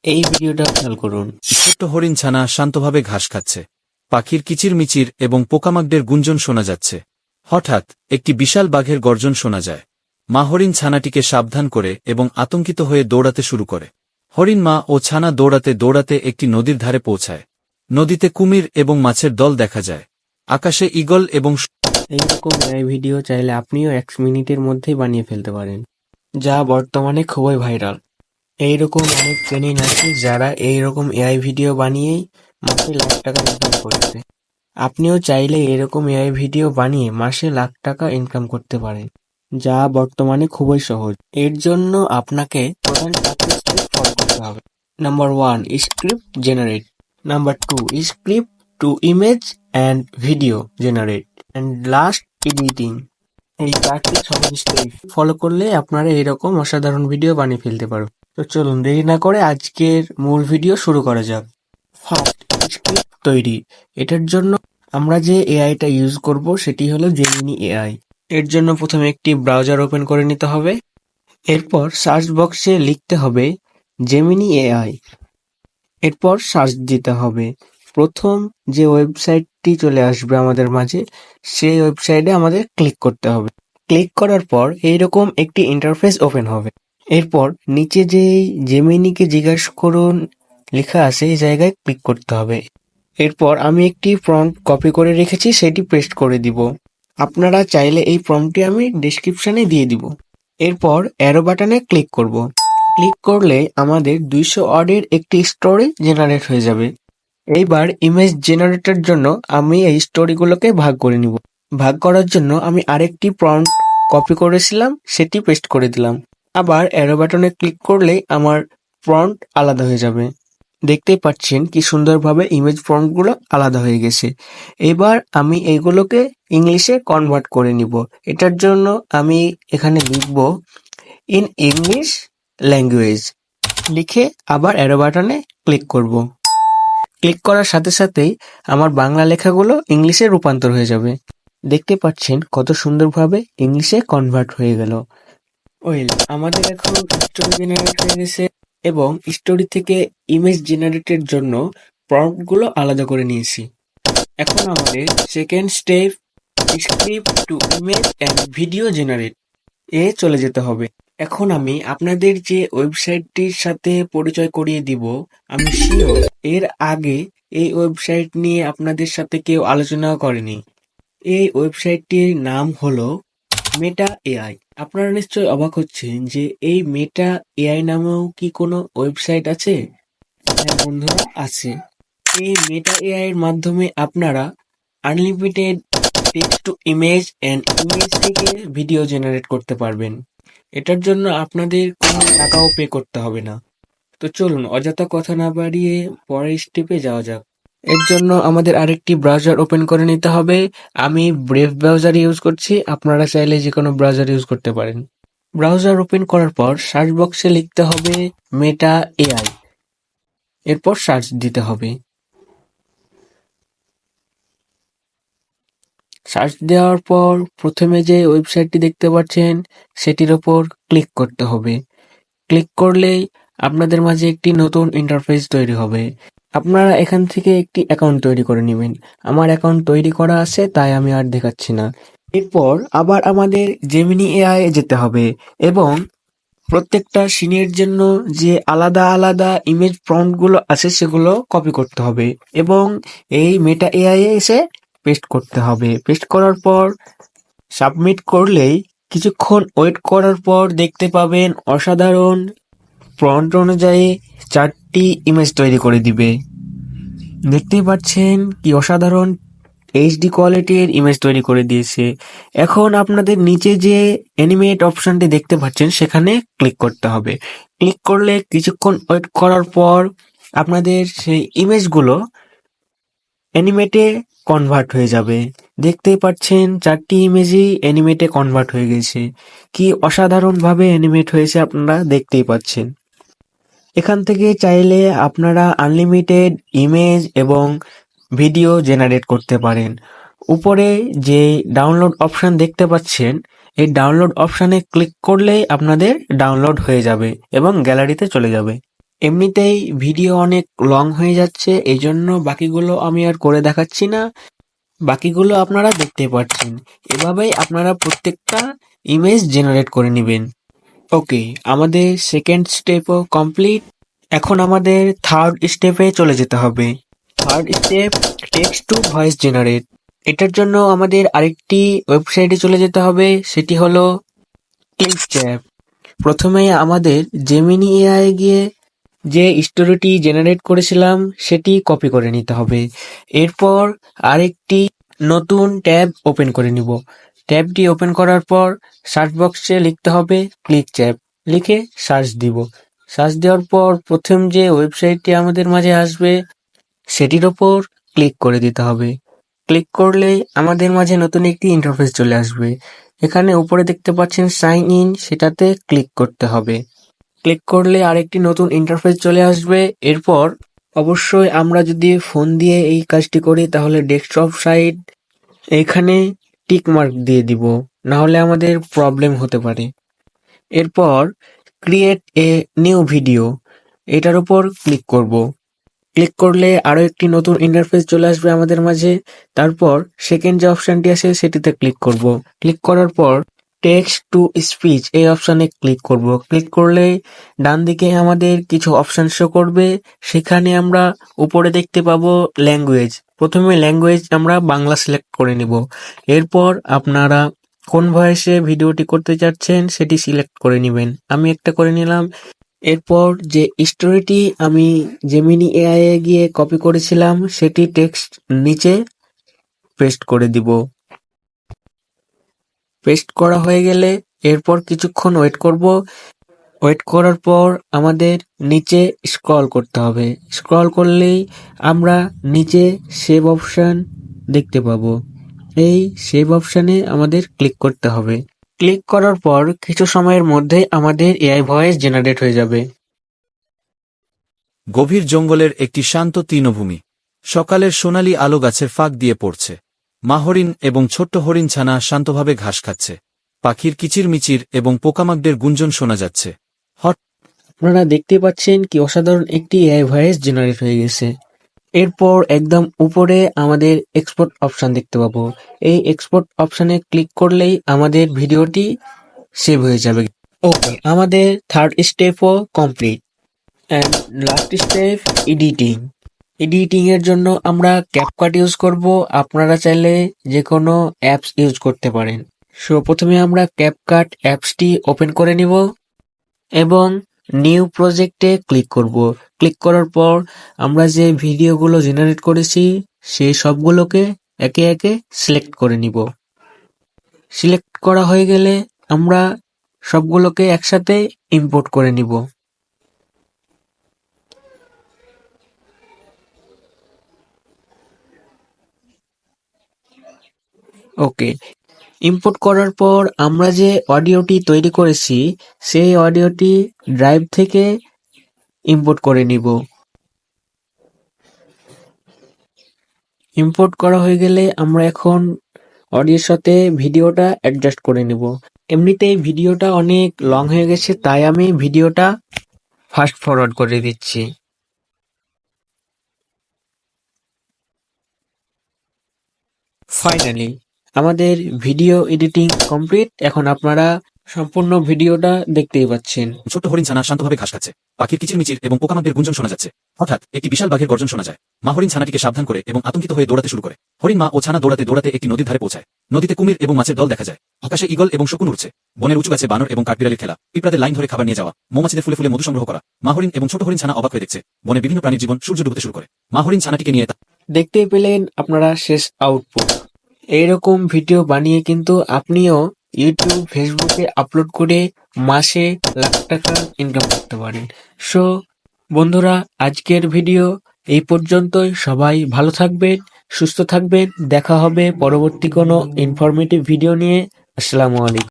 এই ভিডিওটা খেয়াল করুন। ছোট্ট হরিণ ছানা শান্তভাবে ঘাস খাচ্ছে। পাখির কিচিরমিচির এবং পোকামাকড়ের গুঞ্জন শোনা যাচ্ছে। হঠাৎ একটি বিশাল বাঘের গর্জন শোনা যায়। মা হরিণ ছানাটিকে সাবধান করে এবং আতঙ্কিত হয়ে দৌড়াতে শুরু করে। হরিণ মা ও ছানা দৌড়াতে দৌড়াতে একটি নদীর ধারে পৌঁছায়। নদীতে কুমির এবং মাছের দল দেখা যায়। আকাশে ঈগল এবং এইরকম এআই ভিডিও চাইলে আপনিও 1 মিনিটের মধ্যেই বানিয়ে ফেলতে পারেন, যা বর্তমানে খুবই ভাইরাল। এইরকম অনেক ট্রেনিং আছে যারা এইরকম এআই ভিডিও বানিয়েই মাসে লাখ টাকা ইনকাম করছে। আপনিও চাইলে এরকম এআই ভিডিও বানিয়ে মাসে লাখ টাকা ইনকাম করতে পারেন, যা বর্তমানে খুবই সহজ। এর জন্য আপনাকে প্রধান 4টি স্টেপ ফলো করতে হবে। Number 1, script generate. Number 2, script to image and video generate, and last editing. এই 4টি সহজ স্টেপ ফলো করলে আপনারা এরকম অসাধারণ ভিডিও বানিয়ে ফেলতে পারবেন। তো চলুন দেরি না করে আজকের মূল ভিডিও শুরু করা যাক। ফার্স্ট, স্ক্রিপ্ট তৈরি। এটার জন্য আমরা যে এআইটা ইউজ করব সেটি হলো জেমিনি এআই। এর জন্য প্রথমে একটি ব্রাউজার ওপেন করে নিতে হবে। এরপর সার্চ বক্সে লিখতে হবে জেমিনি এআই। এরপর সার্চ দিতে হবে। প্রথম যে ওয়েবসাইটটি চলে আসবে আমাদের মাঝে, সেই ওয়েবসাইটে আমাদের ক্লিক করতে হবে। ক্লিক করার পর এইরকম একটি ইন্টারফেস ওপেন হবে। এরপর নিচে যেই জেমিনিকে জিজ্ঞাসা করুন লেখা আছে এই জায়গায় ক্লিক করতে হবে। এরপর আমি একটি প্রম্পট কপি করে রেখেছি, সেটি পেস্ট করে দিব। আপনারা চাইলে এই প্রম্পটটি আমি ডেসক্রিপশনে দিয়ে দিব। এরপর অ্যারো বাটনে ক্লিক করব। ক্লিক করলে আমাদের 200 ওয়ার্ডের একটি স্টোরি জেনারেট হয়ে যাবে। এইবার ইমেজ জেনারেটের জন্য আমি এই স্টোরিগুলোকে ভাগ করে নিব। ভাগ করার জন্য আমি আরেকটি প্রম্পট কপি করেছিলাম, সেটি পেস্ট করে দিলাম। আবার অ্যারো বাটনে ক্লিক করলেই আমার প্রম্পট আলাদা হয়ে যাবে। দেখতেই পাচ্ছেন কি সুন্দরভাবে ইমেজ প্রম্পটগুলো আলাদা হয়ে গেছে। এবার আমি এইগুলোকে ইংলিশে কনভার্ট করে নিব। এটার জন্য আমি এখানে লিখব ইন ইংলিশ ল্যাঙ্গুয়েজ লিখে আবার অ্যারো বাটনে ক্লিক করব। ক্লিক করার সাথে সাথেই আমার বাংলা লেখাগুলো ইংলিশে রূপান্তর হয়ে যাবে। দেখতে পাচ্ছেন কত সুন্দরভাবে ইংলিশে কনভার্ট হয়ে গেল। আমাদের এখন স্টোরি জেনারেট হয়ে গেছে এবং স্টোরি থেকে ইমেজ জেনারেটের জন্য প্রম্পটগুলো আলাদা করে নিয়েছি। এখন আমাদের second step, script to image and video generate এ চলে যেতে হবে। এখন আমি আপনাদের যে ওয়েবসাইটটির সাথে পরিচয় করিয়ে দিব, আমি শিওর এর আগে এই ওয়েবসাইট নিয়ে আপনাদের সাথে কেউ আলোচনা করেনি। এই ওয়েবসাইটটির নাম হলো মেটা এআই। আপনারা নিশ্চয়ই অবাক হচ্ছেন যে এই মেটা এআই নামেও কি কোনো ওয়েবসাইট আছে? হ্যাঁ বন্ধুরা, আছে। এই মেটা এআই এর মাধ্যমে আপনারা unlimited text to image and image থেকে ভিডিও জেনারেট করতে পারবেন। এটার জন্য আপনাদের কোনো টাকাও পে করতে হবে না। তো চলুন অযথা কথা না বাড়িয়ে পরের স্টেপে যাওয়া যাক। এর জন্য আমাদের আরেকটি ব্রাউজার ওপেন করে নিতে হবে। আমি ব্রেভ ব্রাউজার ইউজ করছি, আপনারা চাইলে যে কোনো ব্রাউজার ইউজ করতে পারেন। ব্রাউজার ওপেন করার পর সার্চ বক্সে লিখতে হবে মেটা এআই। এরপর সার্চ দিতে হবে। সার্চ দেওয়ার পর প্রথমে যে ওয়েবসাইটটি দেখতে পাচ্ছেন সেটির ওপর ক্লিক করতে হবে। ক্লিক করলেই আপনাদের মাঝে একটি নতুন ইন্টারফেস তৈরি হবে। আপনারা এখান থেকে একটি অ্যাকাউন্ট তৈরি করে নেবেন। আমার অ্যাকাউন্ট তৈরি করা আছে, তাই আমি আর দেখাচ্ছি না। এরপর আবার আমাদের জেমিনি এআই এ যেতে হবে এবং প্রত্যেকটা সিনের জন্য যে আলাদা আলাদা ইমেজ প্রম্পটগুলো আছে সেগুলো কপি করতে হবে এবং এই মেটা এআই এ এসে পেস্ট করতে হবে। পেস্ট করার পর সাবমিট করলেই কিছুক্ষণ ওয়েট করার পর দেখতে পাবেন অসাধারণ প্রম্পট অনুযায়ী 4টি ইমেজ তৈরি করে দিবে। দেখতেই পাচ্ছেন কি অসাধারণ এইচডি কোয়ালিটির ইমেজ তৈরি করে দিয়েছে। এখন আপনাদের নিচে যে অ্যানিমেট অপশনটি দেখতে পাচ্ছেন সেখানে ক্লিক করতে হবে। ক্লিক করলে কিছুক্ষণ ওয়েট করার পর আপনাদের সেই ইমেজগুলো অ্যানিমেটে কনভার্ট হয়ে যাবে। দেখতেই পাচ্ছেন 4টি ইমেজই অ্যানিমেটে কনভার্ট হয়ে গেছে। কি অসাধারণভাবে অ্যানিমেট হয়েছে আপনারা দেখতেই পাচ্ছেন। এখান থেকে চাইলে আপনারা আনলিমিটেড ইমেজ এবং ভিডিও জেনারেট করতে পারেন। উপরে যে ডাউনলোড অপশন দেখতে পাচ্ছেন, এই ডাউনলোড অপশনে ক্লিক করলেই আপনাদের ডাউনলোড হয়ে যাবে এবং গ্যালারিতে চলে যাবে। এমনিতেই ভিডিও অনেক লং হয়ে যাচ্ছে, এই জন্য বাকিগুলো আমি আর করে দেখাচ্ছি না। বাকিগুলো আপনারা দেখতে পাচ্ছেন। এভাবেই আপনারা প্রত্যেকটা ইমেজ জেনারেট করে নেবেন। ওকে, আমাদের সেকেন্ড স্টেপও কমপ্লিট। এখন আমাদের থার্ড স্টেপে চলে যেতে হবে। Third step, text to voice generate. এটার জন্য আমাদের আরেকটি ওয়েবসাইটে চলে যেতে হবে, সেটি হলো ক্লিকচ্যাপ। প্রথমে আমাদের জেমিনি এআই গিয়ে যে স্টোরিটি জেনারেট করেছিলাম সেটি কপি করে নিতে হবে। এরপর আরেকটি নতুন ট্যাব ওপেন করে নিব। ট্যাবটি ওপেন করার পর সার্চ বক্সে লিখতে হবে ক্লিকচ্যাপ, লিখে সার্চ দিব। সার্চ দেওয়ার পর প্রথম যে ওয়েবসাইটটি আমাদের মাঝে আসবে সেটির ওপর ক্লিক করে দিতে হবে। ক্লিক করলেই আমাদের মাঝে নতুন একটি ইন্টারফেস চলে আসবে। এখানে উপরে দেখতে পাচ্ছেন সাইন ইন, সেটাতে ক্লিক করতে হবে। ক্লিক করলে আরেকটি নতুন ইন্টারফেস চলে আসবে। এরপর অবশ্যই আমরা যদি ফোন দিয়ে এই কাজটি করি তাহলে ডেস্কটপ সাইট এখানে টিক মার্ক দিয়ে দিব, না হলে আমাদের প্রবলেম হতে পারে। এরপর ক্রিয়েট এ নিউ ভিডিও, এটার উপর ক্লিক করব। ক্লিক করলে আরো একটি নতুন ইন্টারফেস চলে আসবে আমাদের মাঝে। তারপর সেকেন্ড যে অপশনটি আছে সেটিতে ক্লিক করব। ক্লিক করার পর টেক্সট টু স্পিচ এই অপশনে ক্লিক করব। ক্লিক করলে ডান দিকে আমাদের কিছু অপশন শো করবে, সেখানে আমরা উপরে দেখতে পাবো ল্যাঙ্গুয়েজ। প্রথমে ল্যাঙ্গুয়েজ আমরা বাংলা সিলেক্ট করে নিব। এরপর আপনারা কোন ভয়েসে ভিডিওটি করতে চাচ্ছেন সেটি সিলেক্ট করে নেবেন। আমি একটা করে নিলাম। এরপর যে স্টোরিটি আমি জেমিনি এআই এ গিয়ে কপি করেছিলাম সেটি টেক্সট নিচে পেস্ট করে দিব। পেস্ট করা হয়ে গেলে এরপর কিছুক্ষণ ওয়েট করব। ওয়েট করার পর আমাদের নিচে স্ক্রল করতে হবে। স্ক্রল করলেই আমরা নিচে সেভ অপশন দেখতে পাবো। এই সেভ অপশনে আমাদের ক্লিক করতে হবে। ক্লিক করার পর কিছু সময়ের মধ্যে আমাদের এআই ভয়েস জেনারেট হয়ে যাবে। গভীর জঙ্গলের একটি শান্ত তৃণভূমি। সকালের সোনালি আলো গাছের ফাঁক দিয়ে পড়ছে। মা হরিণ এবং ছোট্ট হরিণ ছানা শান্তভাবে ঘাস খাচ্ছে। পাখির কিচিরমিচির এবং পোকামাকড়ের গুঞ্জন শোনা যাচ্ছে। আপনারা দেখতে পাচ্ছেন কি অসাধারণ একটি এআই ভয়েস জেনারেট হয়ে গেছে। এরপর একদম উপরে আমাদের এক্সপোর্ট অপশন দেখতে পাবো। এই এক্সপোর্ট অপশনে ক্লিক করলেই আমাদের ভিডিওটি সেভ হয়ে যাবে। ওকে, আমাদের থার্ড স্টেপও complete. And last step editing. Editing এর জন্য আমরা ক্যাপকাট ইউজ করব। আপনারা চাইলে যে কোনো অ্যাপস ইউজ করতে পারেন। সো প্রথমে আমরা ক্যাপকাট অ্যাপসটি ওপেন করে নিব এবং নিউ প্রজেক্টে ক্লিক করব। ক্লিক করার পর আমরা যে ভিডিওগুলো জেনারেট করেছি সেই সবগুলোকে একে একে সিলেক্ট করে নিব। সিলেক্ট করা হয়ে গেলে আমরা সবগুলোকে একসাথে ইম্পোর্ট করে নিব। ওকে, ইম্পোর্ট করার পর আমরা যে অডিওটি তৈরি করেছি সেই অডিওটি ড্রাইভ থেকে ইম্পোর্ট করে নিব। ইম্পোর্ট করা হয়ে গেলে আমরা এখন অডিওর সাথে ভিডিওটা অ্যাডজাস্ট করে নিব। এমনিতেই ভিডিওটা অনেক লং হয়ে গেছে, তাই আমি ভিডিওটা ফাস্ট ফরওয়ার্ড করে দিচ্ছি। ফাইনালি আমাদের ভিডিও এডিটিং কমপ্লিট। এখন আপনারা সম্পূর্ণ ভিডিওটা দেখতেই পাচ্ছেন। ছোট্ট হরিণ ছানা শান্তভাবে ঘাস খাচ্ছে। পাখির কিচিরমিচির এবং পোকামাকড়ের গুঞ্জন শোনা যাচ্ছে। হঠাৎ একটি বিশাল বাঘের গর্জন শোনা যায়। মা হরিণ ছানাটিকে সাবধান করে এবং আতঙ্কিত হয়ে দৌড়াতে শুরু করে। হরিণ মা ও ছানা দৌড়াতে দৌড়াতে একটি নদীর ধারে পৌঁছায়। নদীতে কুমির এবং মাছের দল দেখা যায়। আকাশে ঈগল এবং শকুন উড়ছে। বনের উঁচু গাছে বানর এবং কাঠবিড়ালির খেলা। পিঁপড়াদের লাইন ধরে খাবার নিয়ে যাওয়া। মৌমাছিদের ফুলে ফুলে মধু সংগ্রহ করা। মা হরিণ এবং ছোট হরিণ ছানা অবাক হয়ে দেখছে। বনে বিভিন্ন প্রাণীর জীবন সূর্য ডুবতে শুরু করে। মা হরিণ ছানাটিকে নিয়ে দেখতেই পেলেন আপনারা শেষ আউটপুট। এইরকম ভিডিও বানিয়ে কিন্তু আপনিও ইউটিউব, ফেসবুকে আপলোড করে মাসে লাখ টাকা ইনকাম করতে পারেন। সো বন্ধুরা, আজকের ভিডিও এই পর্যন্তই। সবাই ভালো থাকবেন, সুস্থ থাকবেন। দেখা হবে পরবর্তী কোনো ইনফরমেটিভ ভিডিও নিয়ে। আসসালামু আলাইকুম।